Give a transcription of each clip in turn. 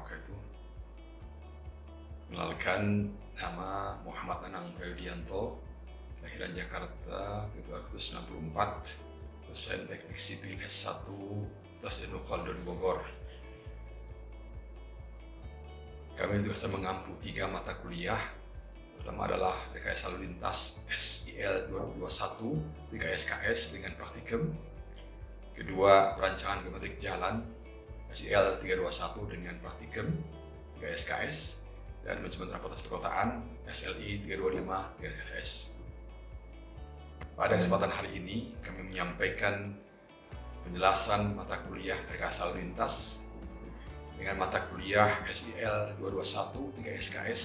wabarakatuh. Kenalkan, nama Muhammad Anang Prayudianto, kelahiran Jakarta 1964, dosen teknik sipil S1 Universitas Ibnu Khaldun Bogor. Kami biasa mengampu 3 mata kuliah. Pertama adalah Rekayasa Lalu Lintas SIL 2021, 3 SKS dengan praktikum. Kedua, Perancangan Geometrik Jalan SIL 321 dengan praktikum 3 SKS. Dan Manajemen Transportasi Perkotaan SLI 325 3 SKS. Pada kesempatan hari ini, kami menyampaikan penjelasan mata kuliah Rekayasa Lalu Lintas dengan mata kuliah SIL 221 3 SKS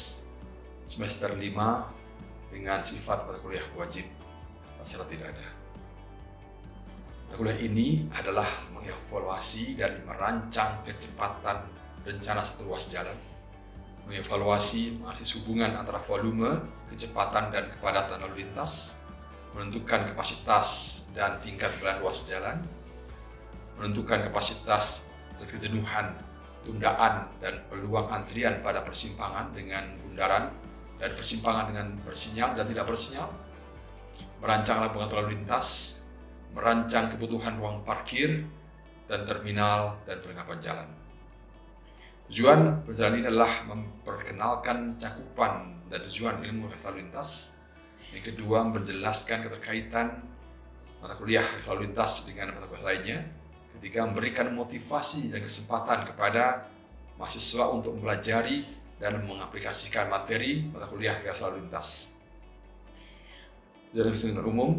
semester 5 dengan sifat mata kuliah wajib secara tidak ada. Mata kuliah ini adalah mengevaluasi dan merancang kecepatan rencana satu ruas jalan, mengevaluasi analisis hubungan antara volume, kecepatan, dan kepadatan lalu lintas, menentukan kapasitas dan tingkat beban ruas jalan, menentukan kapasitas kejenuhan, tundaan, dan peluang antrian pada persimpangan dengan bundaran dan persimpangan dengan bersinyal dan tidak bersinyal, merancang pengaturan lalu lintas, merancang kebutuhan ruang parkir dan terminal dan perlengkapan jalan. Tujuan perjalanan ini adalah memperkenalkan cakupan dan tujuan ilmu rekayasa lalu lintas. Yang kedua, menjelaskan keterkaitan mata kuliah lalu lintas dengan mata kuliah lainnya. Ketiga, memberikan motivasi dan kesempatan kepada mahasiswa untuk mempelajari dan mengaplikasikan materi mata kuliah rekayasa lalu lintas. Dari kesimpulan umum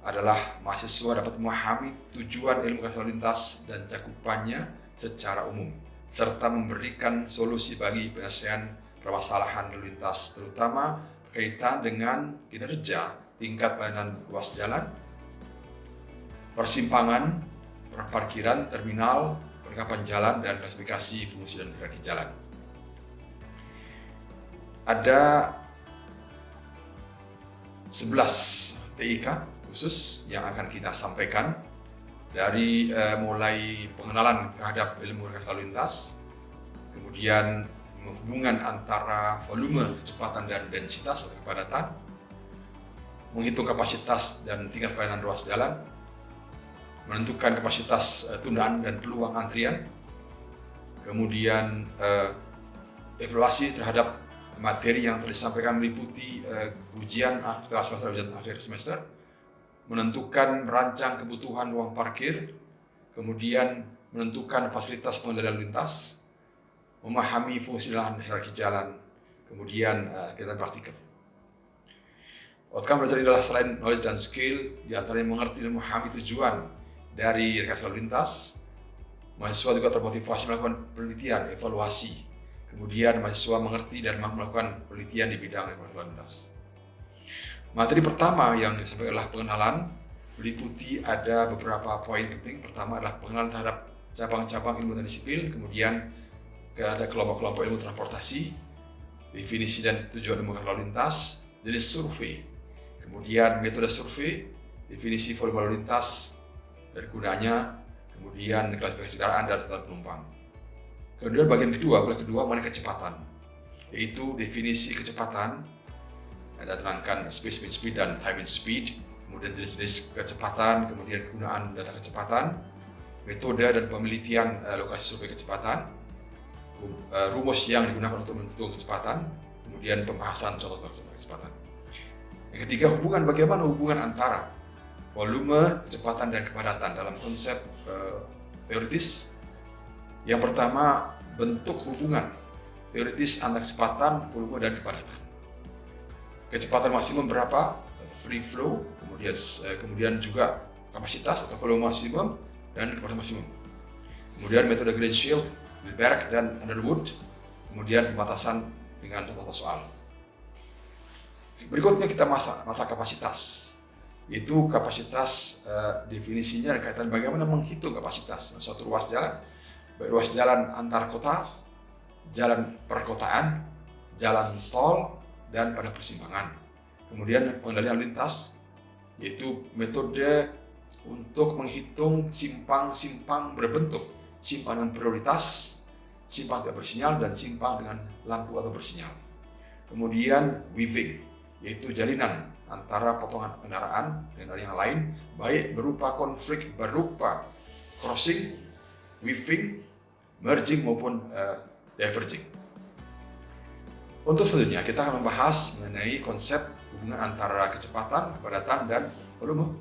adalah mahasiswa dapat memahami tujuan ilmu rekayasa lalu lintas dan cakupannya secara umum, serta memberikan solusi bagi penyelesaian permasalahan lalu lintas, terutama berkaitan dengan kinerja, tingkat pelayanan ruas jalan, persimpangan, parkiran, terminal, perlengkapan jalan, dan klasifikasi fungsi dan hierarki jalan. Ada 11 TIK khusus yang akan kita sampaikan dari mulai pengenalan terhadap ilmu rekayasa lalu lintas, kemudian hubungan antara volume, kecepatan, dan densitas atau kepadatan, menghitung kapasitas dan tingkat pelayanan ruas jalan, menentukan kapasitas tundaan dan peluang antrian, kemudian evaluasi terhadap materi yang telah disampaikan meliputi ujian setelah semester ujian akhir semester, menentukan merancang kebutuhan ruang parkir, kemudian menentukan fasilitas pengendalian lalu lintas, memahami fungsi dan hierarki jalan, kemudian kegiatan praktikum. Outcome belajar adalah selain knowledge dan skill, diantaranya mengerti dan memahami tujuan dari rekayasa lalu lintas. Mahasiswa juga termotivasi melakukan penelitian, evaluasi. Kemudian mahasiswa mengerti dan melakukan penelitian di bidang rekayasa lalu lintas. Materi pertama yang disampaikan adalah pengenalan, meliputi ada beberapa poin penting. Pertama adalah pengenalan terhadap cabang-cabang ilmu teknik sipil, kemudian ada kelompok-kelompok ilmu transportasi, definisi dan tujuan ilmu lalu lintas, jenis survei, kemudian metode survei, definisi volume lalu lintas dan gunanya, kemudian klasifikasi kendaraan dan daftar penumpang. Kemudian bagian kedua mengenai kecepatan, yaitu definisi kecepatan, ada terangkan space speed dan time speed, kemudian jenis-jenis kecepatan, kemudian kegunaan data kecepatan, metode dan penelitian lokasi survei kecepatan, rumus yang digunakan untuk menentukan kecepatan, kemudian pembahasan contoh-contoh kecepatan. Yang ketiga, bagaimana hubungan antara volume, kecepatan, dan kepadatan dalam konsep teoritis. Yang pertama, bentuk hubungan teoritis antara kecepatan, volume, dan kepadatan. Kecepatan maksimum berapa? Free flow, kemudian juga kapasitas atau volume maksimum dan kepadatan maksimum. Kemudian metode Green-Shield, Wilberg, dan Underwood, kemudian pembatasan dengan contoh soal. Berikutnya kita masalah kapasitas, yaitu kapasitas definisinya dan kaitan bagaimana menghitung kapasitas suatu ruas jalan, baik ruas jalan antar kota, jalan perkotaan, jalan tol, dan pada persimpangan. Kemudian pengendalian lalu lintas, yaitu metode untuk menghitung simpang-simpang berbentuk simpanan prioritas, simpang tidak bersinyal, dan simpang dengan lampu atau bersinyal. Kemudian weaving, yaitu jalinan antara potongan kendaraan dengan yang lain, baik berupa konflik, berupa crossing, weaving, merging maupun diverging. Untuk selanjutnya kita akan membahas mengenai konsep hubungan antara kecepatan, kepadatan, dan volume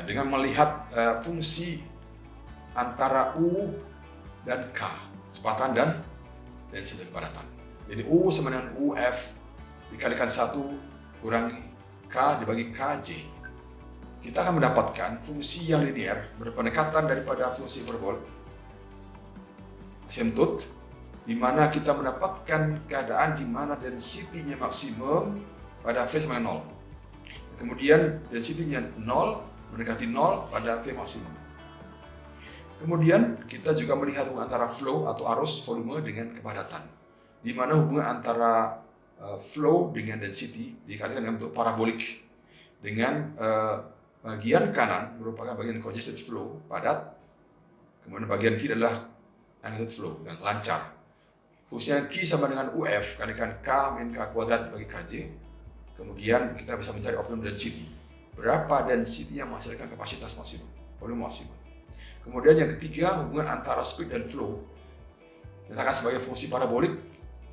dengan melihat fungsi antara U dan K, kecepatan dan density kepadatan. Jadi U sama dengan UF dikalikan 1 kurangi K dibagi KJ. Kita akan mendapatkan fungsi yang linear berpendekatan daripada fungsi hiperbola asymptot, di mana kita mendapatkan keadaan di mana density-nya maksimum pada V sama dengan 0. Kemudian density-nya 0 mendekati 0 pada V maksimum. Kemudian kita juga melihat hubungan antara flow atau arus volume dengan kepadatan, di mana hubungan antara flow dengan density dikalikan dengan bentuk parabolik, dengan bagian kanan merupakan bagian congested flow, padat, kemudian bagian kiri adalah uncongested flow, dan lancar. Fungsinya Q sama dengan UF kalikan K min K kuadrat bagi KJ. Kemudian kita bisa mencari optimum density. Berapa density yang menghasilkan kapasitas maksimum, volume maksimum. Kemudian yang ketiga, hubungan antara speed dan flow dinyatakan sebagai fungsi parabolik,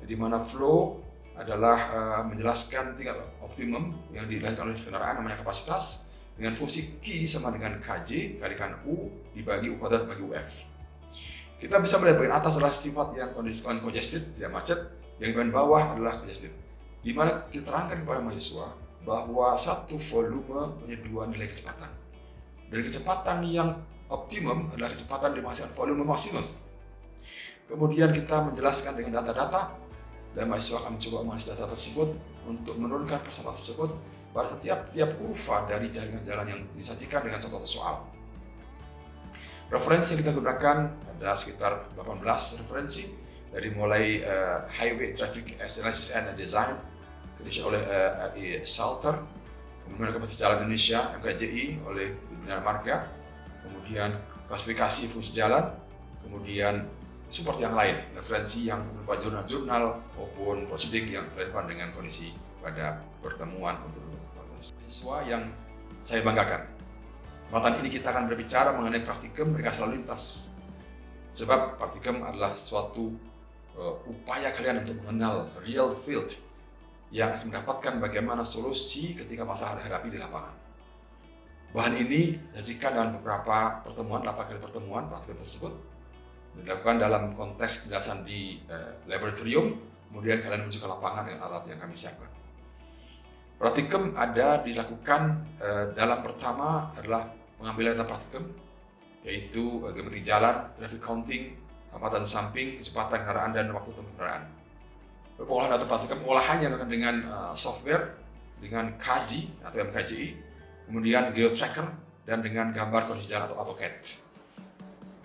di mana flow adalah menjelaskan tingkat optimum yang dilahirkan oleh kendaraan namanya kapasitas, dengan fungsi Q sama dengan KJ kalikan U dibagi U kuadrat bagi UF. Kita bisa melihat bagian atas adalah sifat yang congested, tidak macet, yang bagian bawah adalah congested, di mana kita terangkan kepada mahasiswa bahwa satu volume punya dua nilai kecepatan. Dan kecepatan yang optimum adalah kecepatan yang menghasilkan volume maksimum. Kemudian kita menjelaskan dengan data-data, dan mahasiswa akan mencoba menganalisis data tersebut untuk menurunkan persamaan tersebut pada setiap kurva dari jaringan-jalan yang disajikan dengan contoh soal. Referensi yang kita gunakan ada sekitar 18 referensi, dari mulai Highway Traffic Analysis and Design oleh RI Salter, kemudian Kapasitas Jalan Indonesia MKJI oleh Bina Marga, kemudian klasifikasi fungsi jalan, kemudian support yang lain, referensi yang berupa jurnal-jurnal maupun prosedik yang relevan dengan kondisi pada pertemuan untuk mahasiswa yang saya banggakan. Kesempatan ini kita akan berbicara mengenai praktikum rekayasa lalu lintas. Sebab praktikum adalah suatu upaya kalian untuk mengenal real field yang akan mendapatkan bagaimana solusi ketika masalah dihadapi di lapangan. Bahan ini disajikan dalam beberapa pertemuan, 8 kali pertemuan praktikum tersebut, dilakukan dalam konteks penjelasan di laboratorium, kemudian kalian menuju ke lapangan dengan alat yang kami siapkan. Praktikum dilakukan dalam pertama adalah pengambilan data praktikum, yaitu geometri jalan, traffic counting, hambatan samping, kecepatan kendaraan, dan waktu tempuh kendaraan. Pengolahan data praktikum pengolahannya dilakukan dengan software, dengan KJ atau MKJI, kemudian GeoTracker, dan dengan gambar kondisi jalan atau AutoCAD.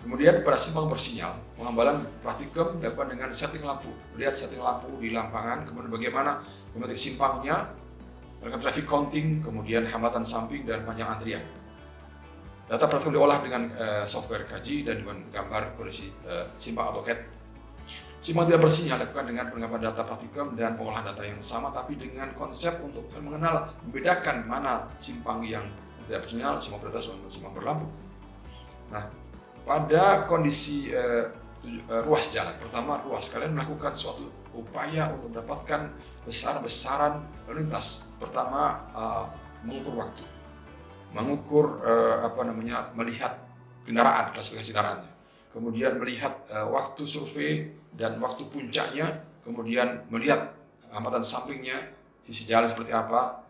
Kemudian pada simpang bersinyal, pengambilan praktikum dilakukan dengan setting lampu. Lihat setting lampu di lapangan, kemudian bagaimana geometri simpangnya, melakukan traffic counting, kemudian hambatan samping, dan panjang antrian. Data praktikum diolah dengan software KJ dan dengan gambar kondisi simpang AutoCAD. Simpang tidak bersinyal dilakukan dengan pengambilan data praktikum dan pengolahan data yang sama, tapi dengan konsep untuk mengenal, membedakan mana simpang yang tidak bersinyal, simpang prioritas, dan simpang berlampu. Nah, pada kondisi ruas jalan, pertama ruas, kalian melakukan suatu upaya untuk mendapatkan besar-besaran lalu lintas. Pertama, mengukur waktu, melihat kendaraan, klasifikasi kendaraannya, kemudian melihat waktu survei dan waktu puncaknya, kemudian melihat hambatan sampingnya, sisi jalan seperti apa,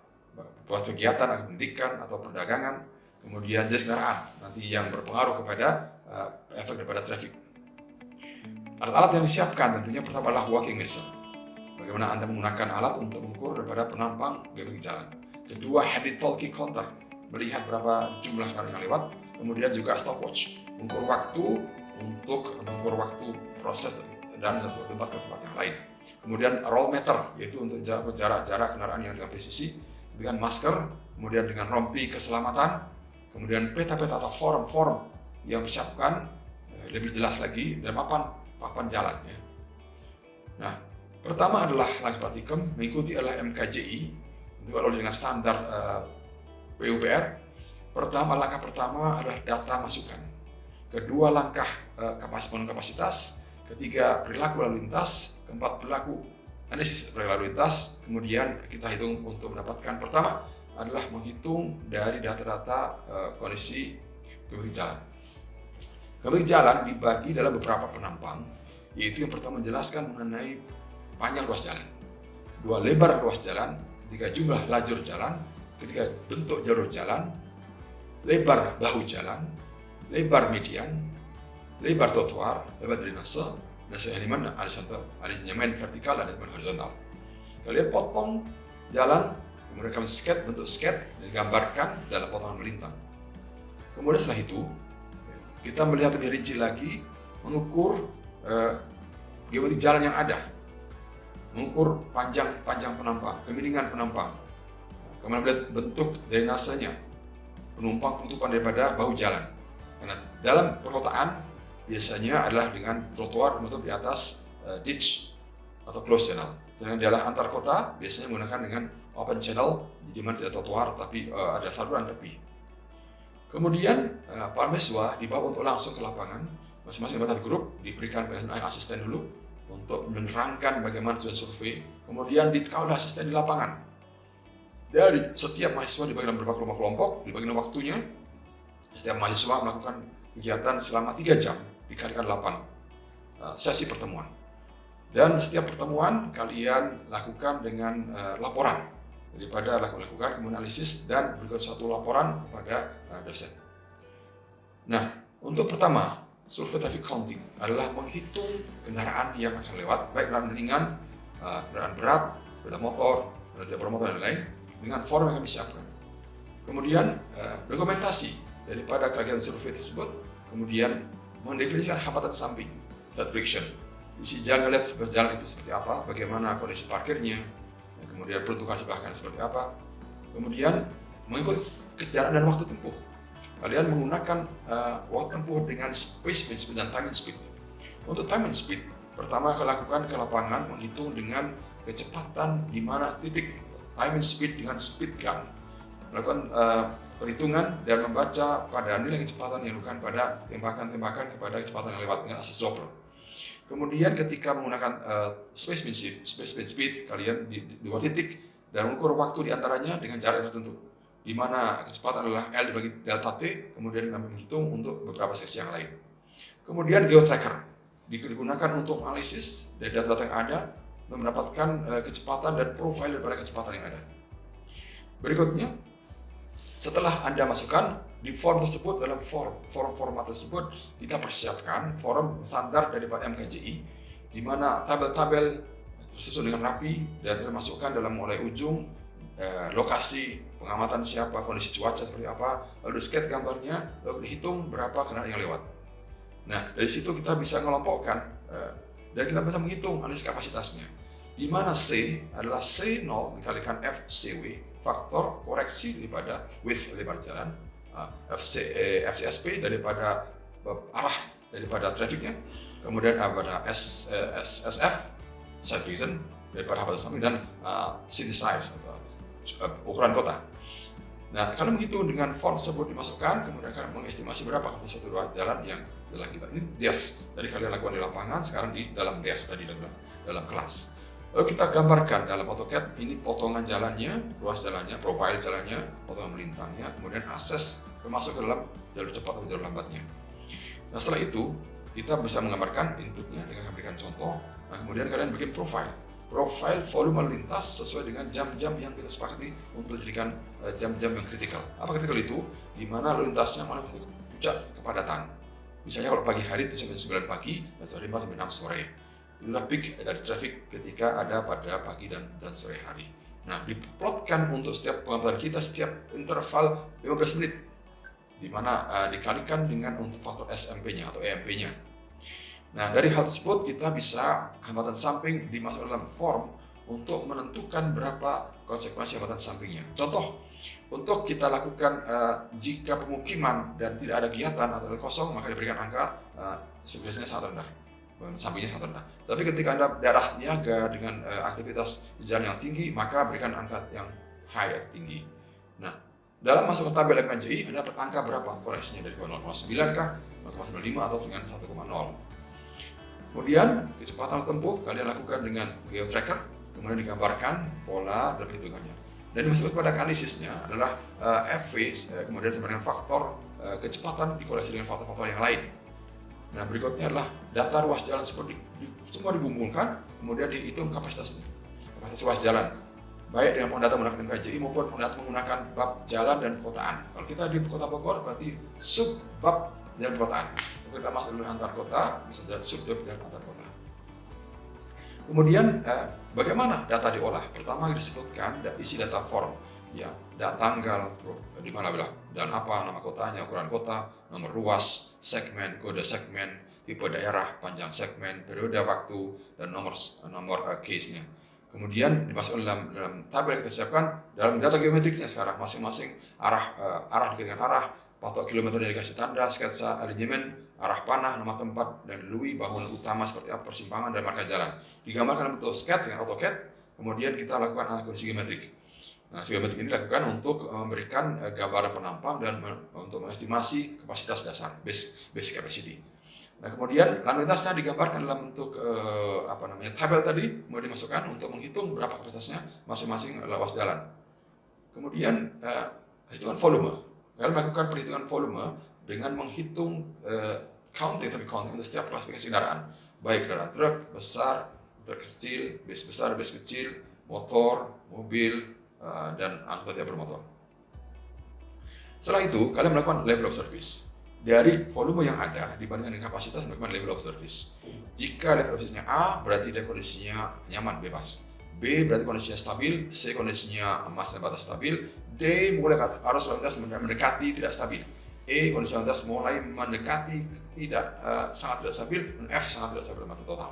buat kegiatan, pendidikan atau perdagangan, kemudian jenis kendaraan nanti yang berpengaruh kepada efek daripada traffic. Alat-alat yang disiapkan tentunya pertama adalah walking measure. Bagaimana Anda menggunakan alat untuk mengukur daripada penampang geometri jalan. Kedua, handy talkie counter, melihat berapa jumlah kendaraan yang lewat. Kemudian juga stopwatch, mengukur waktu proses dan satu tempat ke tempat yang lain. Kemudian roll meter, yaitu untuk jarak kendaraan yang dengan presisi. Dengan masker, kemudian dengan rompi keselamatan, kemudian peta-peta atau form yang disiapkan lebih jelas lagi, dan papan papan jalan ya. Nah, pertama adalah langkah praktikum mengikuti adalah MKJI oleh dengan standar PUPR. Langkah pertama adalah data masukan. Kedua, langkah kapasitas. Ketiga, perilaku lalu lintas. Keempat, perilaku analisis perilaku lalu lintas. Kemudian kita hitung untuk mendapatkan pertama adalah menghitung dari data-data kondisi geometrik jalan. Geometrik jalan dibagi dalam beberapa penampang, yaitu yang pertama menjelaskan mengenai panjang ruas jalan, dua, lebar ruas jalan, ketiga, jumlah lajur jalan, ketiga, bentuk jalur jalan, lebar bahu jalan, lebar median, lebar trotoar, lebar drainase, dan elemen ada nyaman vertikal dan elemen horizontal. Kalian potong jalan, kemudian kalian sketch, bentuk sketch, dan digambarkan dalam potongan melintang. Kemudian setelah itu, kita melihat lebih rinci lagi, mengukur geometri jalan yang ada, mengukur panjang penampang, kemiringan penampang, kemudian melihat bentuk drainasenya, penutupan daripada bahu jalan. Karena dalam perkotaan biasanya adalah dengan trotoar menutup di atas ditch atau closed channel. Sedangkan di daerah antar kota biasanya menggunakan dengan open channel, di mana tidak trotoar tapi ada saluran tepi. Kemudian para mahasiswa dibawa untuk langsung ke lapangan, masing-masing anggota grup diberikan asisten dulu untuk menerangkan bagaimana tujuan survei, kemudian dikawal asisten di lapangan. Dari setiap mahasiswa dibagi dalam beberapa kelompok, dibagi dalam waktunya. Setiap mahasiswa melakukan kegiatan selama 3 jam dikalikan 8 sesi pertemuan. Dan setiap pertemuan kalian lakukan dengan laporan daripada lakukan kemudian analisis dan berikan suatu laporan kepada dosen. Nah, untuk pertama, survei traffic counting adalah menghitung kendaraan yang akan lewat, baik kendaraan ringan, kendaraan berat, sepeda motor, kendaraan bermotor dan lain-lain, dengan form yang kami siapkan. Kemudian dokumentasi daripada kegiatan survei tersebut, kemudian mendefinisikan hambatan samping, side friction. Isi jalan, lihat jalan itu seperti apa, bagaimana kondisi parkirnya, kemudian peruntukan sebelah kanan seperti apa. Kemudian mengikut kejaran dan waktu tempuh. Kalian menggunakan waktu tempuh dengan space speed dan time speed. Untuk time speed, pertama kalian lakukan ke lapangan menghitung dengan kecepatan di mana titik time speed dengan speed gun. Melakukan perhitungan dan membaca pada nilai kecepatan yang dilakukan pada tembakan-tembakan kepada kecepatan yang lewat dengan asas Doppler. Kemudian ketika menggunakan space speed, kalian di 2 titik dan mengukur waktu di antaranya dengan jarak tertentu, di mana kecepatan adalah L dibagi delta T, kemudian kami menghitung untuk beberapa sesi yang lain. Kemudian geotracker digunakan untuk analisis dari data-data yang ada, mendapatkan kecepatan dan profil daripada kecepatan yang ada. Berikutnya, setelah Anda masukkan di form tersebut, dalam format tersebut kita persiapkan form standar daripada MKJI, di mana tabel-tabel tersusun dengan rapi dan termasukkan dalam mulai ujung lokasi pengamatan siapa, kondisi cuaca seperti apa, lalu sketch gambarnya, lalu dihitung berapa kendaraan yang lewat. Nah, dari situ kita bisa mengelompokkan dan kita bisa menghitung analisis kapasitasnya, di mana C adalah C0 dikalikan FCW, faktor koreksi daripada width lebar jalan, FCSP daripada arah daripada trafiknya, kemudian pada SSF side vision daripada hambatan samping, dan city size atau ukuran kota. Nah, kalian menghitung dengan form tersebut dimasukkan, kemudian kalian mengestimasi berapa kapasitas ruas jalan yang telah kita ini DES dari kalian lakukan di lapangan, sekarang di dalam DES tadi dalam kelas. Lalu kita gambarkan dalam AutoCAD ini potongan jalannya, ruas jalannya, profil jalannya, potongan melintangnya, kemudian akses masuk ke dalam jalur cepat atau jalur lambatnya. Nah, setelah itu kita bisa menggambarkan inputnya dengan memberikan contoh. Nah, kemudian kalian bikin profil volume lalu lintas sesuai dengan jam-jam yang kita sepakati untuk dijadikan jam-jam yang kritikal. Apa kritikal itu? Di mana lalu lintasnya mana puncak kepadatan. Misalnya kalau pagi hari itu sampai 9 pagi dan sore 5 sampai 6 sore. Itulah peak dari traffic ketika ada pada pagi dan sore hari. Nah, diplotkan untuk setiap pengamatan kita setiap interval 15 menit, di mana dikalikan dengan untuk faktor SMP-nya atau EMP-nya. Nah, dari hal tersebut kita bisa hambatan samping dimasukkan dalam form untuk menentukan berapa konsekuensi hambatan sampingnya. Contoh, untuk kita lakukan jika pemukiman dan tidak ada kegiatan atau kosong, maka diberikan angka biasanya sangat rendah. sampingnya sangat rendah. Tapi ketika Anda daerah niaga dengan aktivitas jalan yang tinggi, maka berikan angka yang high atau tinggi. Nah, dalam masuk ke tabel MKJI, Anda dapat angka berapa koreksinya, dari 0,9 kah, 0,95 atau dengan 1,0. Kemudian kecepatan tempuh kalian lakukan dengan GeoTracker, kemudian digambarkan pola dan perhitungannya. Dan dimasukkan pada analisisnya adalah FV, kemudian sama dengan faktor kecepatan dikoreksi dengan faktor-faktor yang lain. Nah, berikutnya adalah data ruas jalan seperti semua dikumpulkan, kemudian dihitung kapasitas ruas jalan, baik dengan data menggunakan MKJI maupun data menggunakan bab jalan dan perkotaan. Kalau kita di Kota Bogor berarti sub bab jalan perkotaan. Kalau kita masuk dulu antar kota, bisa jalan sub bab jalan antar kota. Kemudian bagaimana data diolah? Pertama disebutkan isi data form, ya, data tanggal, di mana dan apa nama kotanya, ukuran kota, nomor ruas, segmen, kode segmen, tipe daerah, panjang segmen, periode waktu, dan nomor case-nya. Kemudian dimasukkan dalam tabel yang kita siapkan dalam data geometriknya sekarang, masing-masing arah dikatakan arah, patok kilometer dari garis tanda, sketsa alignment, arah panah, nama tempat, dan lui bangunan utama seperti apa, persimpangan, dan marka jalan. Digambarkan dalam bentuk sketch dengan AutoCAD, kemudian kita lakukan analisis geometrik. Nah, geometrik ini dilakukan untuk memberikan gambaran penampang dan untuk mengestimasi kapasitas dasar, basic capacity. Nah, kemudian lalu lintasnya digambarkan dalam bentuk tabel tadi, kemudian dimasukkan untuk menghitung berapa kapasitasnya masing-masing ruas jalan. Kemudian hitungan volume. Kalian melakukan perhitungan volume dengan menghitung counting untuk setiap klasifikasi kendaraan, baik kendaraan truk besar, truk kecil, bus besar, bus kecil, motor, mobil, dan angkutan tidak bermotor. Setelah itu, kalian melakukan level of service. Dari volume yang ada dibandingkan dengan kapasitas, melakukan level of service. Jika level of service-nya A, berarti dia kondisinya nyaman, bebas. B, berarti kondisinya stabil. C, kondisinya masih batas stabil. D, mulai arus lalu lintas mendekati tidak stabil. E, kondisi lalu lintas mulai mendekati sangat tidak stabil. Dan F, sangat tidak stabil mati total.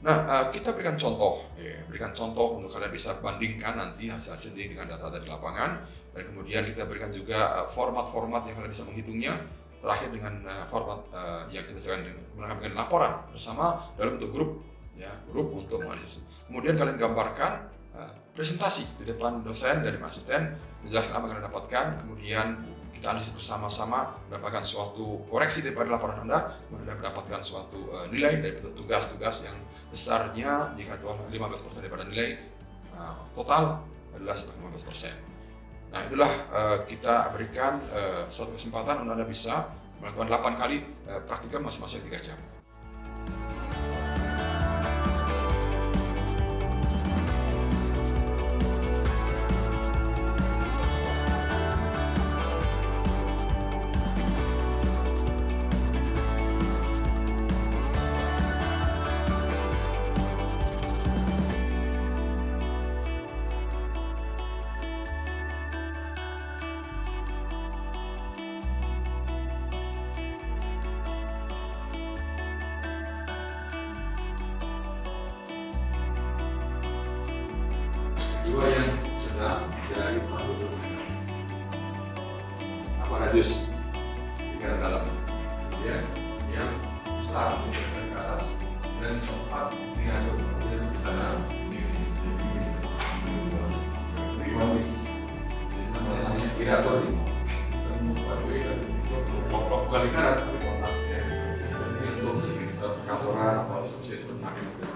Nah, kita berikan contoh untuk kalian bisa bandingkan nanti hasil dengan data dari lapangan, dan kemudian kita berikan juga format-format yang kalian bisa menghitungnya. Terakhir dengan format yang kita sedang menggunakan laporan bersama dalam bentuk grup untuk menganalisis. Kemudian kalian gambarkan presentasi di depan dosen dan asisten, menjelaskan apa yang kalian dapatkan, kemudian kita analisis bersama-sama, mendapatkan suatu koreksi daripada laporan Anda, kemudian mendapatkan suatu nilai dari tugas-tugas yang besarnya jika 15% daripada nilai total adalah 15%. Nah, itulah kita berikan suatu kesempatan untuk Anda bisa melakukan 8 kali praktikum masing-masing 3 jam. Dua yang sedang dari masuk radius 3 dalam, kemudian yang besar dari ke atas, dan sempat diatur di sana di sini. Namanya girator ini, seperti kelompok kali karat, tapi kontaknya untuk kantoran atau seperti ini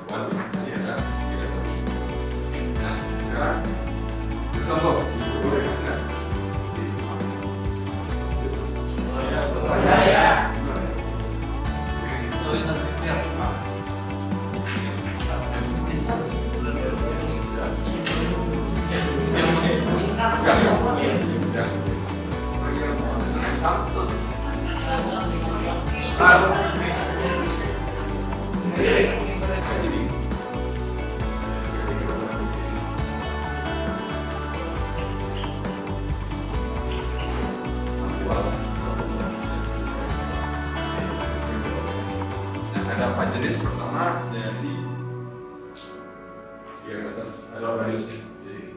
ada girator. Nah, sekarang contoh boleh kan? Lintas kecil. Ada 4 jenis. Pertama dari ada radiusnya. Jadi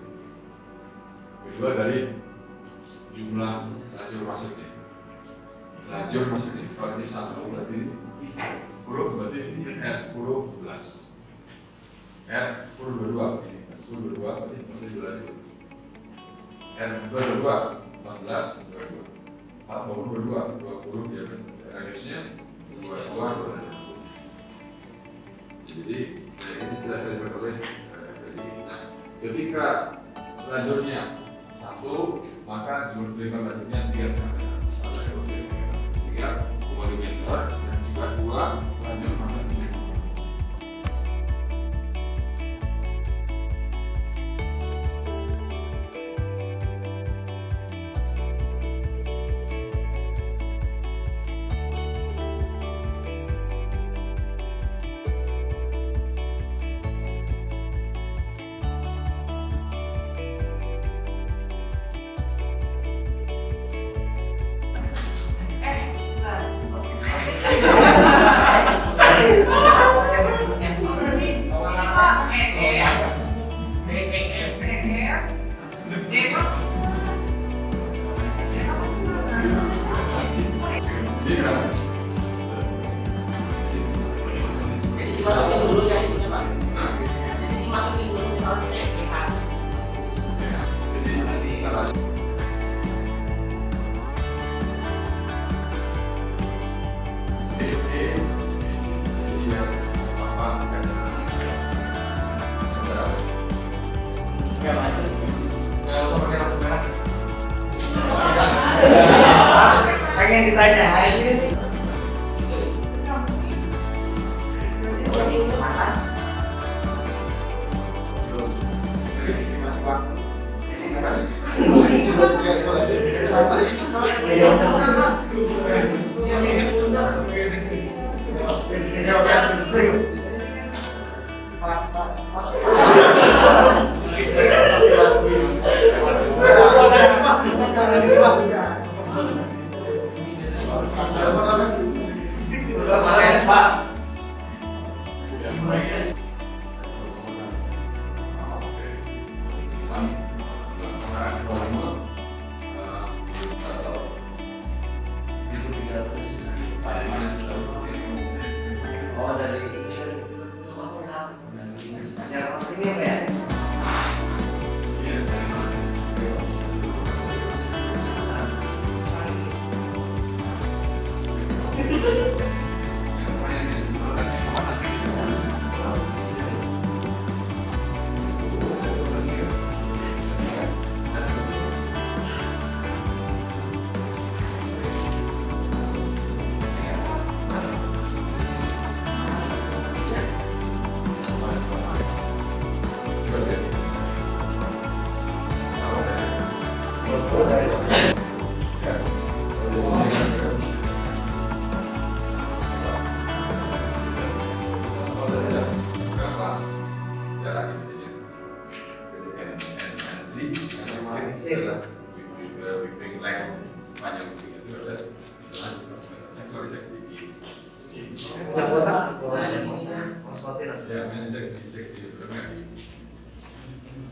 kedua dari jumlah lajur masuknya. Kalau ini 1 berarti 10 berarti ini R10 11. R10 22 ini R10 22 berarti masih lagi. R22 14 22. 40 22 dia radiusnya 22. Jadi ini sudah diberikan oleh ketika lajurnya 1, maka diberikan lajurnya 3,5 misalnya kalau 3,5 meter dan jika 2 lajur maka 7. Pengen ditanya ini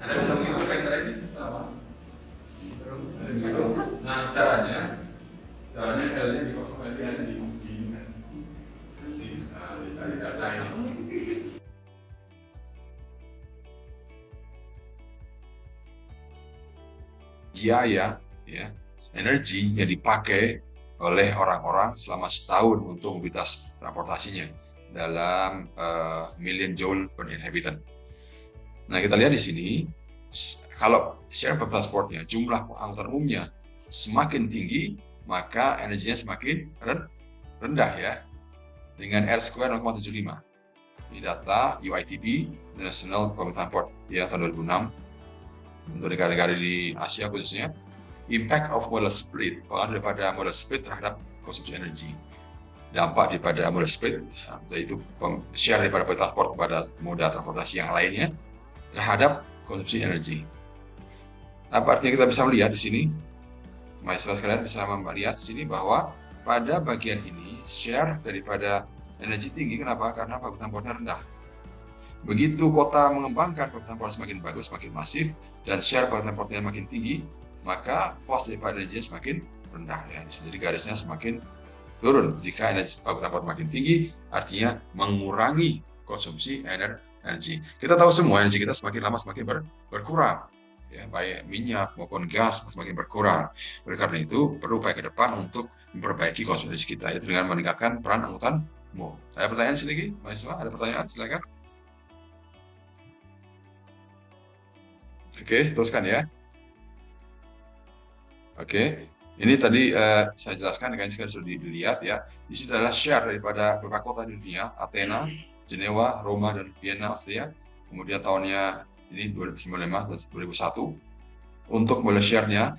Anda bisa menghitung cara ini sama. Nah caranya filenya dikosongkan di ada di bisa dicari data ini. Biaya ya energi yang dipakai oleh orang-orang selama setahun untuk mobilitas transportasinya dalam million joule per inhabitant. Nah kita lihat di sini, kalau share public transportnya, jumlah angkutan umumnya semakin tinggi, maka energinya semakin rendah ya, dengan R square 0,75. Ini data UITP, National Public Transport ya tahun 2006 untuk negara-negara di Asia khususnya. Impact of modal split, pengaruh daripada modal split terhadap konsumsi energi. Dampak daripada modal split, yaitu share daripada public transport kepada moda transportasi yang lainnya terhadap konsumsi energi. Apa artinya kita bisa melihat di sini? Mahasiswa sekalian bisa melihat di sini bahwa pada bagian ini share daripada energi tinggi. Kenapa? Karena public transportnya rendah. Begitu kota mengembangkan public transport semakin bagus, semakin masif, dan share public transportnya makin tinggi, maka cost daripada energinya semakin rendah ya. Jadi garisnya semakin turun. Jika energi public transport makin tinggi, artinya mengurangi konsumsi energi. Kita tahu semua energi kita semakin lama semakin berkurang, ya, baik minyak maupun gas semakin berkurang. Oleh karena itu, perlu upaya ke depan untuk memperbaiki konsumsi energi kita, yaitu dengan meningkatkan peran angkutan umum. Ada pertanyaan sini lagi, mahasiswa? Ada pertanyaan? Silakan. Oke, teruskan ya. Oke, ini tadi saya jelaskan dengan sudah dilihat ya. Di sini adalah share daripada beberapa kota di dunia: Athena, Jenewa, Roma, dan Vienna, Austria. Kemudian tahunnya ini 2019 dan 2001. Untuk mulai share-nya,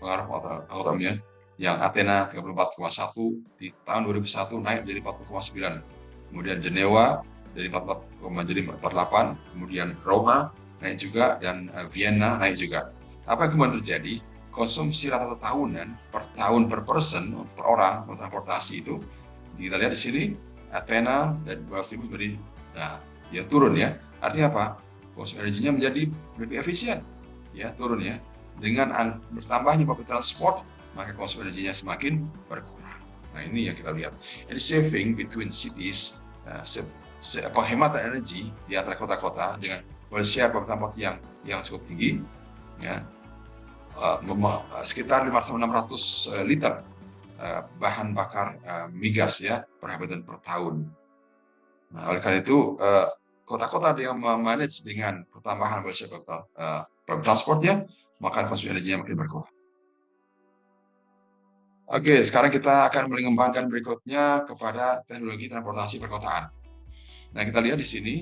pengaruh anggota umumnya, yang Athena 34,1 di tahun 2001 naik menjadi 40,9. Kemudian Jenewa dari 44 menjadi 48. Kemudian Roma naik juga, dan Vienna naik juga. Apa yang kemudian terjadi? Konsumsi rata-rata tahunan per tahun per person per orang untuk transportasi itu kita lihat di sini Athena dan 12.000 menjadi ya turun ya. Artinya apa? Konsumsi energinya menjadi lebih efisien ya, turun ya. Dengan bertambahnya public transport, maka konsumsi energinya semakin berkurang. Nah, ini yang kita lihat. Jadi saving between cities, penghematan energi di antara kota-kota dengan share public transport yang cukup tinggi ya. Sekitar 500-600 liter bahan bakar migas ya per habitan per tahun. Nah, oleh karena itu kota-kota yang memanage dengan pertambahan public transportnya, maka konsumsi energinya makin berkurang. Oke, sekarang kita akan mengembangkan berikutnya kepada teknologi transportasi perkotaan. Nah, kita lihat di sini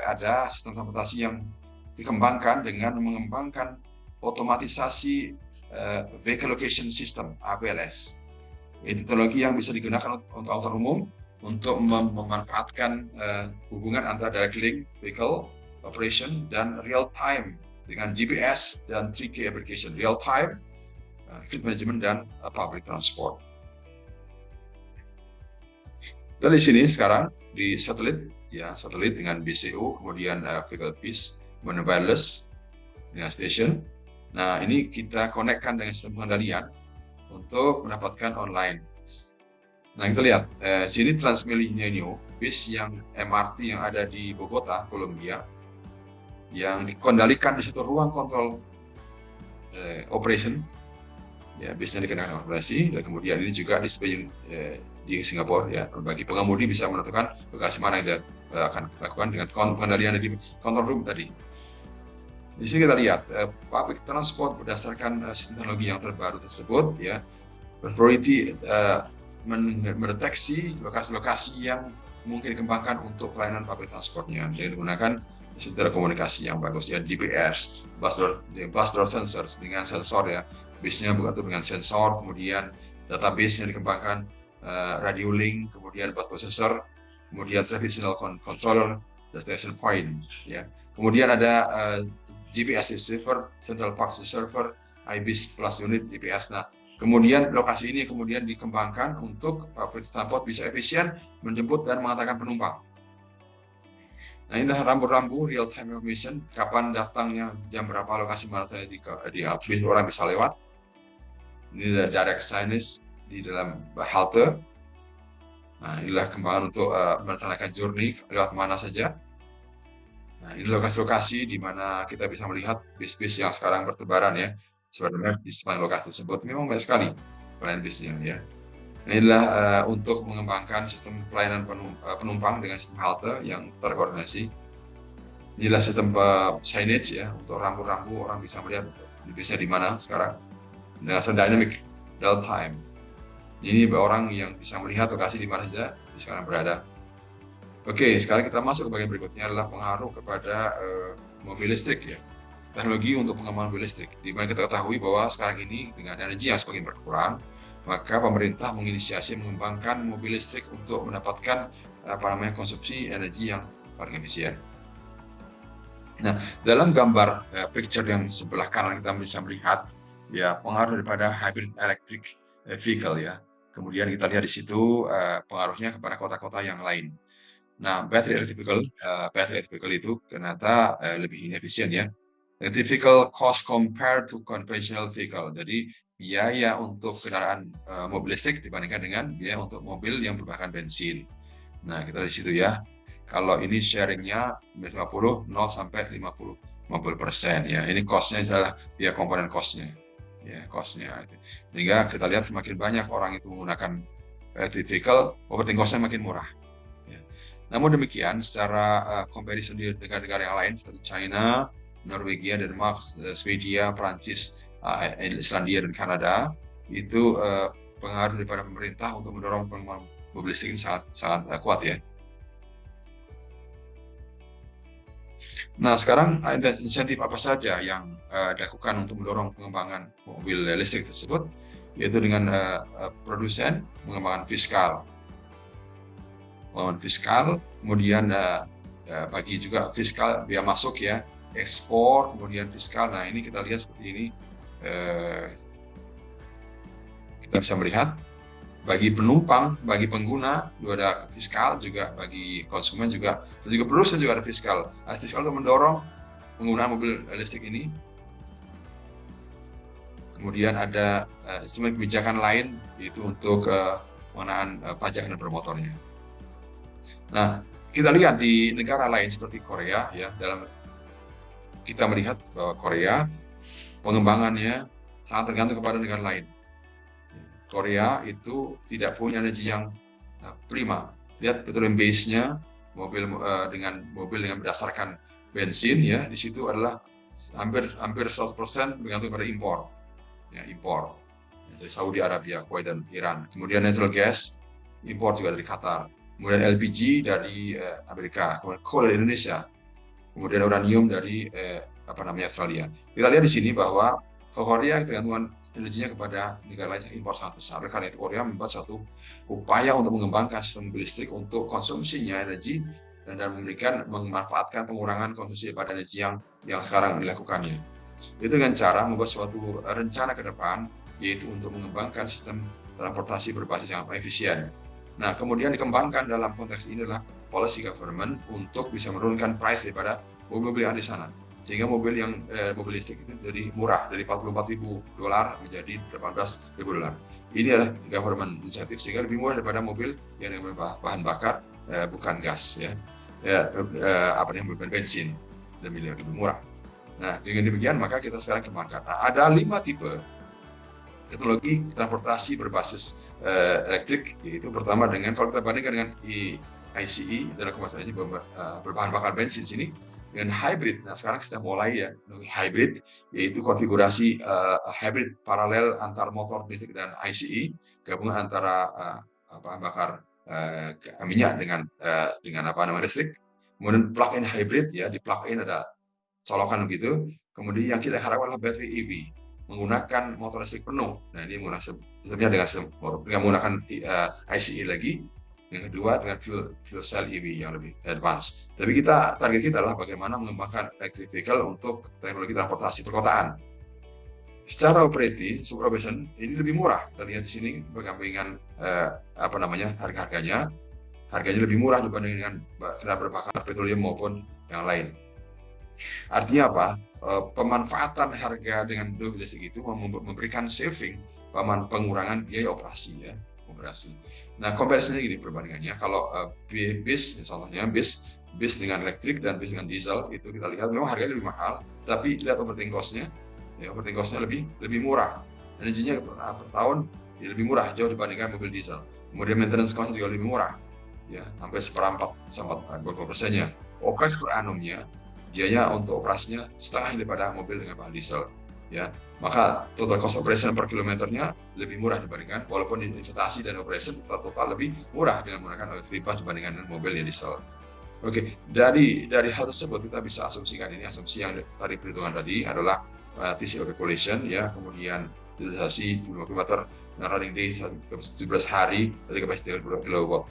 ada sistem transportasi yang dikembangkan dengan mengembangkan otomatisasi Vehicle Location System (AVLS). Ini teknologi yang bisa digunakan untuk angkutan umum untuk memanfaatkan hubungan antara direct link vehicle operation dan real time dengan GPS dan 3G application, real time fleet management dan public transport. Dan di sini sekarang di satelit ya, satelit dengan BCO, kemudian vehicle piece, kemudian wireless dengan station. Nah, ini kita konekkan dengan sistem pengendalian untuk mendapatkan online. Nah, kita lihat sini Transmilenio bis yang MRT yang ada di Bogota, Kolombia, yang dikendalikan di satu ruang kontrol operation. Ya, bisnya dikenakan operasi, dan kemudian ini juga display di Singapura ya, bagi pengemudi bisa menentukan lokasi mana yang dia akan lakukan dengan pengendalian di control room tadi. Di sini kita lihat public transport berdasarkan sistem teknologi yang terbaru tersebut ya, priority mendeteksi lokasi-lokasi yang mungkin dikembangkan untuk pelayanan public transportnya dengan menggunakan sistem komunikasi yang bagus ya, GPS, bus door sensors dengan sensor ya, bisnya begitu dengan sensor, kemudian database yang dikembangkan, radio link, kemudian bus processor, kemudian traffic signal controller, destination point ya. Kemudian ada GPS receiver, central park server, IBIS plus unit GPS. Nah, kemudian lokasi ini kemudian dikembangkan untuk public transport bisa efisien menjemput dan mengantarkan penumpang. Nah, ini adalah rambu-rambu real time information, kapan datangnya, jam berapa, lokasi mana saya di orang bisa lewat. Ini adalah direct signage di dalam halte. Nah, inilah kembangan untuk merencanakan journey lewat mana saja. Nah, ini lokasi-lokasi di mana kita bisa melihat bis-bis yang sekarang bertebaran ya. Sebenarnya di sepanjang lokasi tersebut memang banyak sekali pelayanan bisnya ya. Nah, inilah untuk mengembangkan sistem pelayanan penumpang dengan sistem halte yang terkoordinasi. Inilah sistem signage ya, untuk rambu-rambu orang bisa melihat bisnya di mana sekarang dengan dynamic real time. Ini orang yang bisa melihat lokasi di mana saja sekarang berada. Oke, sekarang kita masuk ke bagian berikutnya adalah pengaruh kepada mobil listrik ya. Teknologi untuk pengembangan mobil listrik. Di mana kita ketahui bahwa sekarang ini dengan energi yang semakin berkurang, maka pemerintah menginisiasi mengembangkan mobil listrik untuk mendapatkan konsumsi energi yang paling efisien. Nah, dalam gambar picture yang sebelah kanan kita bisa melihat ya pengaruh daripada hybrid electric vehicle ya. Kemudian kita lihat di situ pengaruhnya kepada kota-kota yang lain. Nah, battery electric vehicle itu ternyata lebih efisien ya. Electric vehicle cost compared to conventional vehicle. Jadi biaya untuk kendaraan mobil listrik dibandingkan dengan biaya untuk mobil yang berbahan bensin. Nah, kita di situ ya. Kalau ini sharingnya 50, 0 sampai 50% ya. Ini cost-nya adalah biaya komponen cost-nya. Ya, cost-nya. Sehingga kita lihat semakin banyak orang itu menggunakan electric vehicle, operating cost-nya makin murah. Ya. Namun demikian, secara comparison di negara-negara yang lain seperti China, Norwegia, Denmark, Swedia, Prancis, Islandia, dan Kanada, itu pengaruh daripada pemerintah untuk mendorong pengembangan mobil listrik ini sangat kuat ya. Nah, sekarang ada insentif apa saja yang dilakukan untuk mendorong pengembangan mobil listrik tersebut, yaitu dengan produsen mengembangkan fiskal, kemudian bagi juga fiskal biaya masuk ya, ekspor, kemudian fiskal. Nah, ini kita lihat seperti ini, kita bisa melihat bagi penumpang, bagi pengguna juga ada fiskal, juga bagi konsumen juga, dan juga produsen juga ada fiskal. Ada fiskal untuk mendorong penggunaan mobil listrik ini. Kemudian ada instrumen kebijakan lain, yaitu untuk pengenaan pajak dan bermotornya. Nah, kita lihat di negara lain seperti Korea ya, kita melihat bahwa Korea pengembangannya sangat tergantung kepada negara lain. Korea itu tidak punya energi yang prima. Lihat petroleum base-nya, mobil dengan berdasarkan bensin ya, di situ adalah hampir 100% bergantung pada impor. Ya, impor dari Saudi Arabia, Kuwait, dan Iran. Kemudian natural gas impor juga dari Qatar. Kemudian LPG dari Amerika, kemudian coal dari Indonesia. Kemudian uranium dari Australia. Kita lihat di sini bahwa Korea ketergantungan energinya kepada negara lain yang impor sangat besar. Karena itu Korea membuat suatu upaya untuk mengembangkan sistem mobil listrik untuk konsumsinya energi dan memanfaatkan pengurangan konsumsi pada energi yang sekarang dilakukannya. Itu dengan cara membuat suatu rencana ke depan, yaitu untuk mengembangkan sistem transportasi berbasis yang efisien. Nah, kemudian dikembangkan dalam konteks ini adalah policy government untuk bisa menurunkan price daripada mobil-mobil yang ada di sana. Sehingga mobil listrik itu jadi murah, dari $44.000 menjadi $18.000. Ini adalah government insentif sehingga lebih murah daripada mobil yang bahan bakar bukan gas ya, mobil bensin, lebih murah. Nah, dengan demikian maka kita sekarang kembangkan. Nah, ada 5 tipe teknologi transportasi berbasis elektrik, yaitu pertama dengan, kalau kita bandingkan dengan ICE, adalah kemasannya berbahan bakar bensin sini, dengan hybrid. Nah, sekarang kita mulai ya hybrid, yaitu konfigurasi hybrid paralel antar motor listrik dan ICE, gabungan antara bahan bakar minyak dengan listrik. Kemudian plug-in hybrid ya, di plug-in ada colokan begitu. Kemudian yang kita harapkan adalah battery EV, menggunakan motor listrik penuh. Nah, ini sistemnya dengan menggunakan ICE lagi. Yang kedua dengan fuel cell EV yang lebih advance. Tapi target kita adalah bagaimana mengembangkan electric vehicle untuk teknologi transportasi perkotaan. Secara operation ini lebih murah. Kita lihat di sini perbandingan harganya lebih murah dibanding dengan kendaraan berbakar petroleum maupun yang lain. Artinya apa? Pemanfaatan harga dengan mobil listrik itu memberikan saving, pengurangan biaya operasi ya. Nah, comparison gini perbandingannya. Kalau bis dengan elektrik dan bis dengan diesel, itu kita lihat memang harganya lebih mahal, tapi lihat operating cost-nya lebih murah. Energinya per tahun ya lebih murah jauh dibandingkan mobil diesel. Kemudian maintenance cost juga lebih murah, ya hampir 1/4-20%-nya. OPEX per annum-nya, biaya untuk operasinya setengah daripada mobil dengan bahan diesel. Ya, maka total cost operation per kilometernya lebih murah dibandingkan, walaupun investasi dan operation total lebih murah dengan menggunakan electric bus dibandingkan dengan mobil yang diesel. Oke, dari hal tersebut kita bisa asumsikan, ini asumsi yang tadi perhitungan tadi adalah TCO calculation ya, kemudian utilisasi kilometer running day 17 hari dari kapasitas kWh.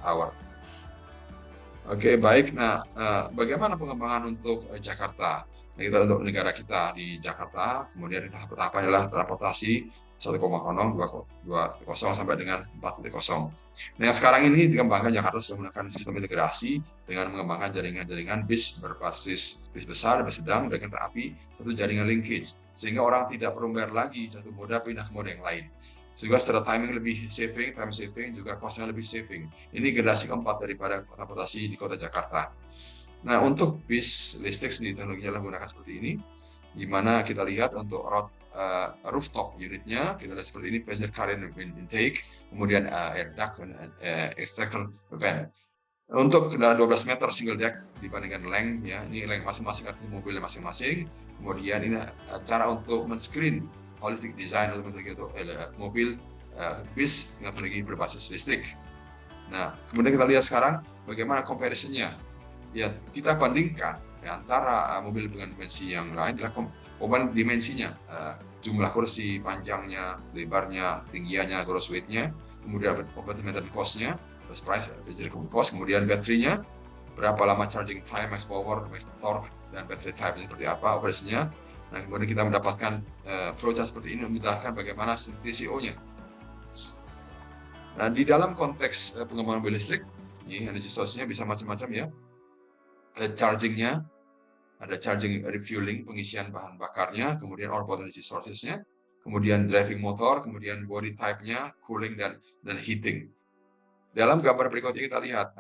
Oke, baik. Nah, bagaimana pengembangan untuk Jakarta? Nah, kita untuk negara kita di Jakarta, kemudian tahap pertama adalah transportasi 1,020 sampai dengan 4.0. Nah, yang sekarang ini dikembangkan Jakarta sudah menggunakan sistem integrasi dengan mengembangkan jaringan-jaringan bis berbasis bis besar, bis sedang, dan kereta api, tentu jaringan linkage, sehingga orang tidak perlu bayar lagi satu moda pindah ke moda yang lain. Sehingga secara timing lebih saving, time saving, juga cost-nya lebih saving. Ini generasi keempat daripada transportasi di kota Jakarta. Nah, untuk bis listrik sendiri teknologinya adalah menggunakan seperti ini, di mana kita lihat untuk rooftop unitnya, kita lihat seperti ini, passenger car intake, kemudian air duct, extractor vent. Untuk kendaraan 12 meter single deck dibandingkan length, ya, ini length masing-masing artinya mobilnya masing-masing. Kemudian ini cara untuk men-screen holistic design untuk mobil bis dengan teknologi berbasis listrik. Nah, kemudian kita lihat sekarang bagaimana comparison-nya. Ya, kita bandingkan antara mobil dengan dimensi yang lain adalah komponen dimensinya, jumlah kursi, panjangnya, lebarnya, ketinggiannya, gross weight-nya, kemudian operating maintenance cost-nya, price, cost, kemudian baterainya, berapa lama charging time, max power, max torque, dan battery type seperti apa operasinya. Nah, kemudian kita mendapatkan flowchart seperti ini memudahkan bagaimana TCO-nya. Nah, di dalam konteks pengembangan mobil listrik, ini energy source-nya bisa macam-macam ya. Charging-nya, ada charging refueling, pengisian bahan bakarnya, kemudian onboard energy sources-nya, kemudian driving motor, kemudian body type-nya, cooling dan heating. Dalam gambar berikutnya kita lihat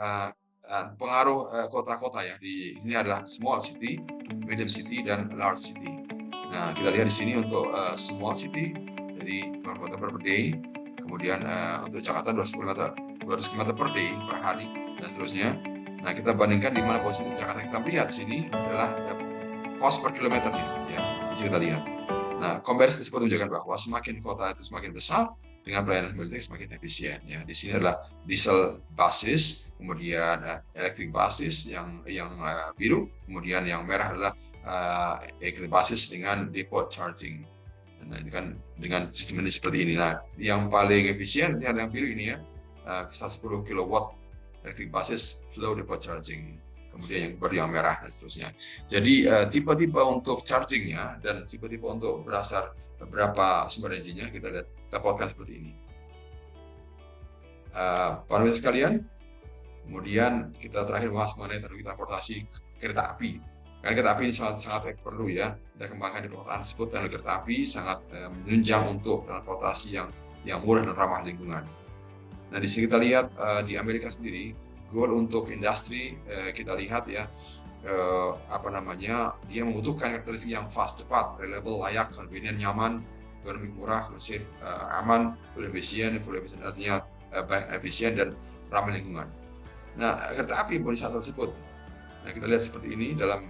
pengaruh kota-kota ya. Di sini adalah small city, medium city, dan large city. Nah, kita lihat di sini untuk small city, jadi 9 km per day, kemudian untuk Jakarta 200 km per day per hari, dan seterusnya. Nah, kita bandingkan di mana posisi Jakarta. Kita lihat sini adalah cost per kilometernya, ya. Di sini kita lihat. Nah, comparison tersebut menunjukkan bahwa semakin kota itu semakin besar, dengan pelayanan mobilitas semakin efisien. Ya, di sini adalah diesel basis, kemudian elektrik basis yang biru, kemudian yang merah adalah elektrik basis dengan depot charging. Nah, ini kan dengan sistem ini seperti ini. Nah, yang paling efisien ini adalah yang biru ini ya, 10 kW elektrik basis low depot charging, kemudian yang baru yang merah dan seterusnya. Jadi tipe-tipe untuk chargingnya dan tipe-tipe untuk berdasar berapa sumber energinya kita dapatkan seperti ini. Para pemirsa sekalian, kemudian kita terakhir bahas mengenai teknologi transportasi kereta api. Karena kereta api ini sangat perlu ya, kita kembangkan di perkotaan tersebut. Teknologi kereta api sangat menunjang untuk transportasi yang murah dan ramah lingkungan. Nah, di sini kita lihat di Amerika sendiri, goal untuk industri kita lihat ya, dia membutuhkan karakteristik yang fast, cepat, reliable, layak, convenient, nyaman, ekonomi murah, safe, aman, full efisien artinya efisien dan ramah lingkungan. Nah, kereta api pun saat tersebut. Nah, kita lihat seperti ini dalam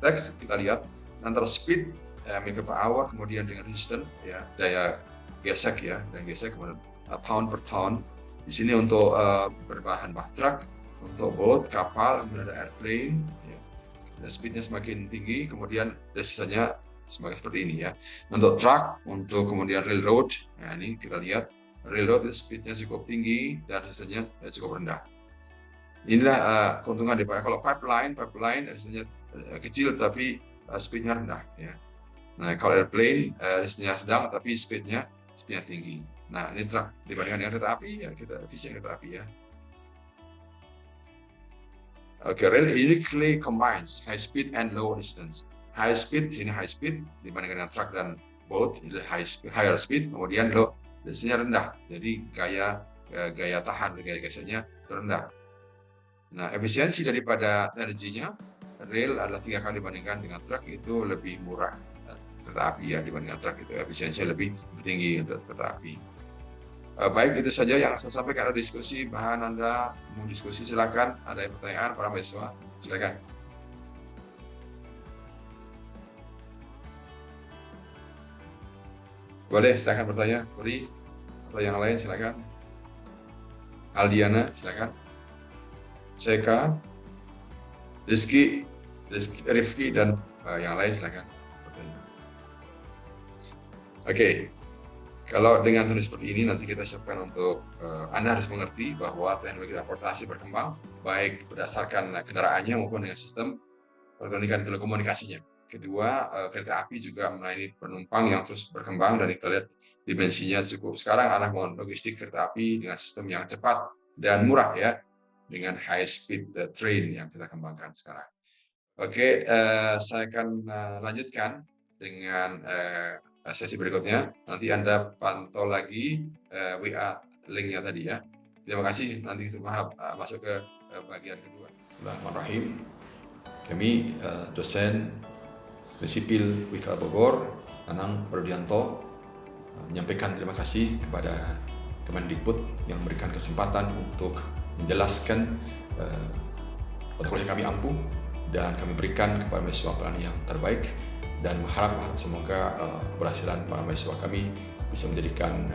teks, kita lihat antara speed meter per hour, kemudian dengan resistance ya, daya gesek ya, dan gesek kemudian pound per ton. Di sini untuk berbahan truk, untuk boat, kapal, kemudian ada airplane, ya. Dan speednya semakin tinggi, kemudian resistanya semakin seperti ini ya. Untuk truk, untuk kemudian railroad, nah ini kita lihat railroad itu speednya cukup tinggi dan resistanya cukup rendah. Inilah keuntungan daripada kalau pipeline resistanya kecil tapi speednya rendah ya. Nah, kalau airplane resistanya sedang tapi speednya tinggi. Nah, ini truk dibandingkan dengan kereta api ya, kita efisien kereta api ya. Okay, rail uniquely combines high speed and low resistance. High speed, ini high speed dibandingkan dengan truk dan boat, ini higher speed, kemudian low resistance rendah. Jadi gaya tahan, gaya geseknya terendah. Nah, efisiensi daripada energinya, rail adalah 3 kali dibandingkan dengan truk, itu lebih murah. Kereta api ya dibandingkan truk itu efisiensinya lebih tinggi untuk kereta api. Baik, itu saja yang saya sampaikan. Ada diskusi bahan Anda mau diskusi, silakan. Ada pertanyaan para mahasiswa, silakan. Boleh, silakan bertanya. Puri atau yang lain silakan. Aldiana silakan. Seka, Rizky, Rifki dan yang lain silakan. Oke. Kalau dengan tulis seperti ini nanti kita siapkan untuk Anda harus mengerti bahwa teknologi transportasi berkembang baik berdasarkan kendaraannya maupun dengan sistem elektronika telekomunikasinya. Kedua, kereta api juga melayani penumpang yang terus berkembang dan kita lihat dimensinya cukup. Sekarang arah logistik kereta api dengan sistem yang cepat dan murah ya, dengan high speed train yang kita kembangkan sekarang. Oke, saya akan lanjutkan dengan sesi berikutnya. Nanti Anda pantau lagi WA link-nya tadi ya. Terima kasih. Nanti kita masuk ke bagian kedua. Bismillahirrahmanirrahim. Kami dosen Sipil WIKA Bogor, Nanang Prodianto, menyampaikan terima kasih kepada Kemendikbud yang memberikan kesempatan untuk menjelaskan proyek kami ampuh, dan kami berikan kepada mahasiswa pelani yang terbaik, dan harap semoga keberhasilan para mahasiswa kami bisa menjadikan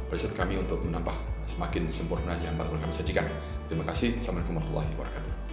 riset kami untuk menambah semakin sempurnanya materi kami sajikan. Terima kasih. Assalamualaikum warahmatullahi wabarakatuh.